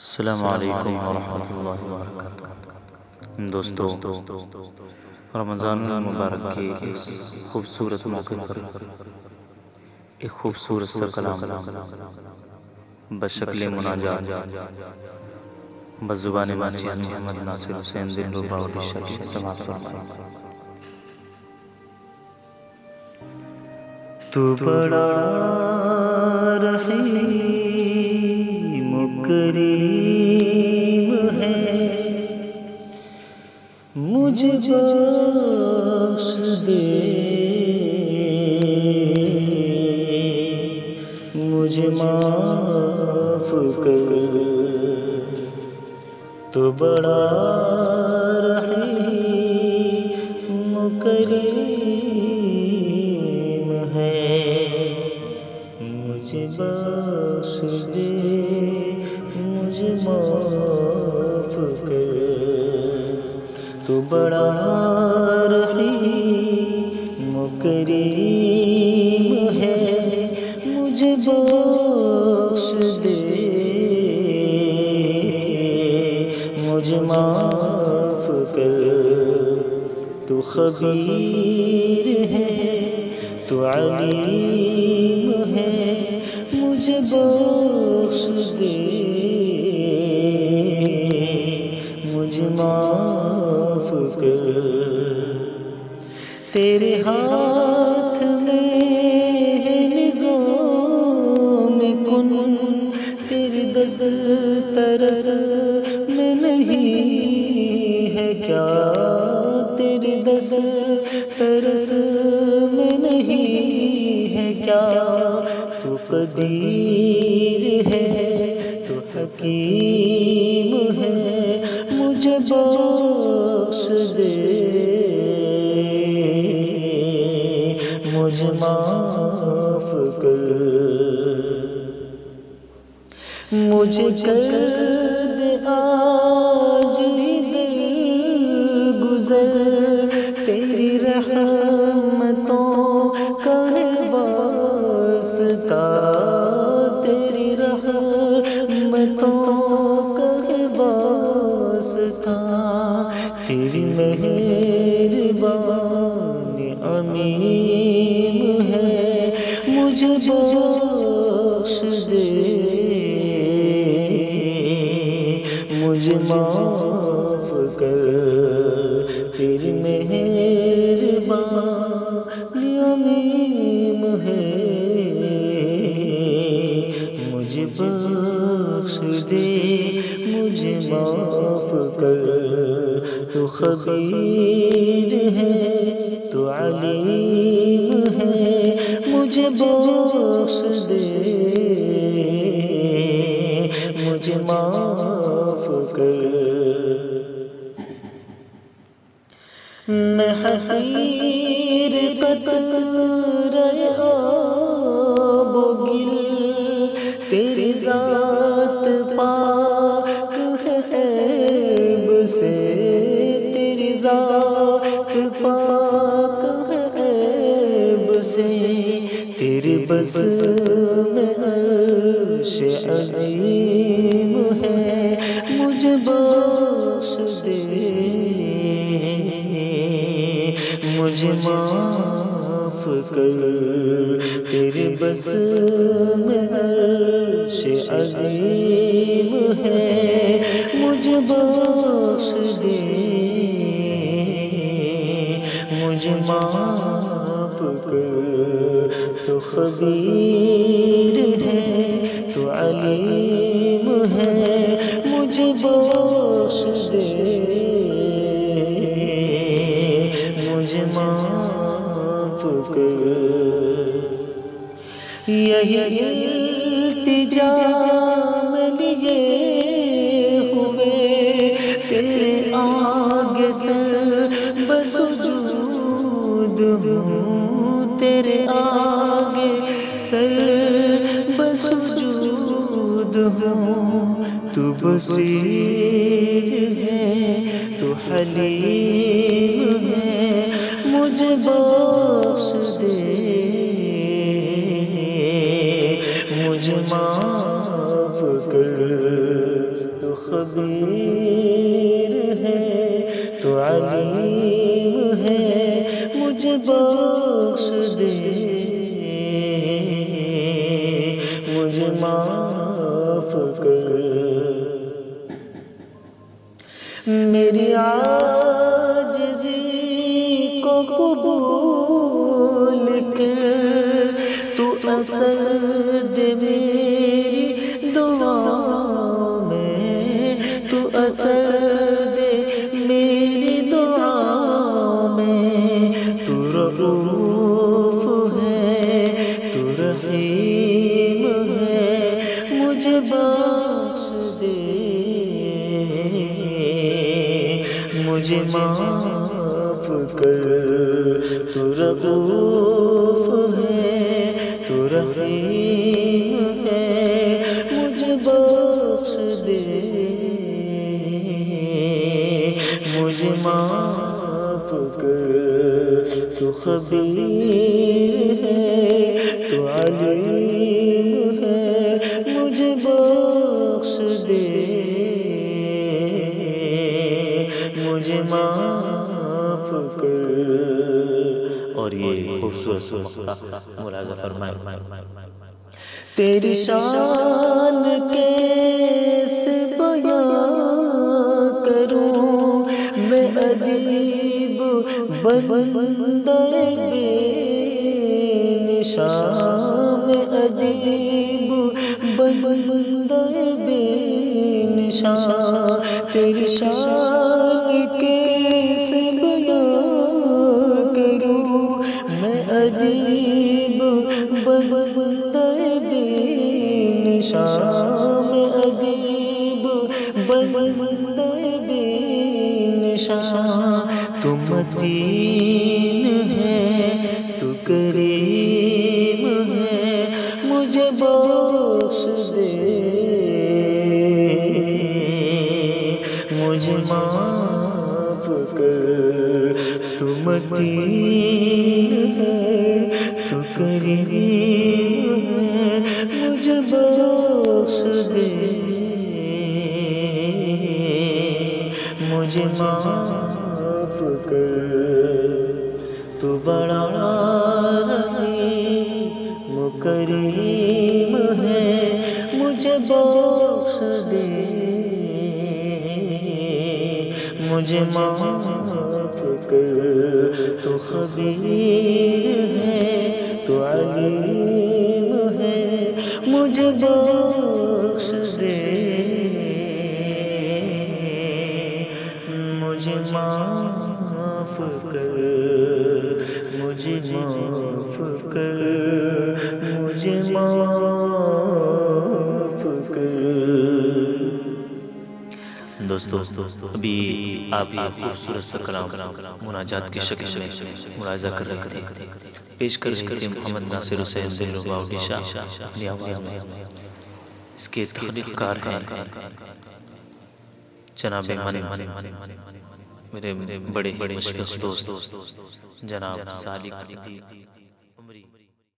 السلام علیکم ورحمۃ اللہ وبرکاتہ۔ دوستو، رمضان المبارک کے اس خوبصورت موقع پر ایک خوبصورت سا کلام بشکل مناجات بزبان ناچیز محمد ناصر حسین دلربا اڈیشہ کی سماعت فرمائیں۔ تو بڑا رحیم کریم ہے، مجھے بخش دے، مجھے معاف کر۔ تو بڑا رحیم کریم ہے، مجھے بخش دے، مجھے معاف کر۔ تو بڑا رحیم کریم ہے، مجھے بخش دے، مجھے معاف کر۔ تو خبیر ہے، تو علیم ہے، مجھے بخش دے، مجھے معاف کر۔ تیرے ہاتھ میں ہے نظام کن، تیری دسترس میں نہیں ہے کیا، تیری دسترس میں نہیں ہے کیا۔ تو قدیر ہے، تو حکیم ہے، مجھے بخش دے، مجھے معاف کر۔ مجھے کر دے آج ہی درگزر، تیری رحمتوں کا ہے واسطہ، تیری رحمتوں کا ہے واسطہ۔ تیری مہربانی عمیم ہے، مجھے بخش دے، مجھے معاف کر۔ تیری مہربانی عمیم ہے، مجھے بخش دے، مجھے معاف کر۔ تو خبیر ہے، تو علیم ہے، مجھے بخش دے، مجھے معاف کر۔ میں حقیر قطرۂ آب و گل، تیری ذات پاک ہے عیب سے، تیری ذات پاک ہے عیب سے۔ تیرے بس میں عرش عظیم ہے، مجھے بخش دے، مجھے معاف کر۔ تیرے بس میں عرش عظیم ہے، مجھے بخش دے، مجھے معاف کر۔ تو خبیر ہے، تو علیم ہے، مجھے بخش دے، مجھے معاف کر۔ یہی التجا میں لیے ہوئے، تیرے آگے سر بسجود ہوں، تیرے آگے سر بسجود ہوں۔ تو بصیر ہے، تو حلیم ہے، مجھے بخش دے، مجھے معاف کر۔ خبیر ہے تو علیم ہے، مجھے بخش دے، مجھے معاف کر، میری عاجزی کو قبول کر، تو اثر دے میری دعا میں، تو اثر دے میری دعا میں، تو رؤوف ہے تو رحیم ہے، مجھے بخش دے، مجھے معاف کر، تو رؤوف ہے تو رحیم ہے، مجھے بخش دے، مجھے معاف کر، تو خبیر ہے تو علیم ہے، مجھے بخش دے، مجھے معاف کر۔ اور یہ خوبصورت سا مقطع ملاحظہ فرمائیں۔ تیری شان کیسے بیان کروں، میں ادیب بندہ بے نشان، میں ادیب بندہ بے نشان، تیری شان کیسے بیان کروں، میں ادیب بندہ بے نشان، میں ادیب بندہ بے نشان، تو متین ہے تو کریم ہے، مجھے بخش دے، مجھے معاف کر، تو متین ہے تو کریم ہے، مجھے بخش دے، مجھے معاف کر، تو بڑا رحیم و کریم ہے، مجھے بخش دے، مجھے معاف کر، تو خبیر ہے تو علیم ہے، مجھے بخش دے، مجھے معاف کر، مجھے معاف کر، مجھے معاف کر۔ دوستو ابھی آپ یہ خوبصورت سا کلام مناجات کی شکل میں ملاحظہ کر رہے تھے، پیش کر رہے تھے محمد ناصر حسین دلربا اڈیشہ اپنی آواز میں۔ اس کے تخلیق کار ہیں جناب میرے بڑے ہی مشکل دوست جناب صادق عمری۔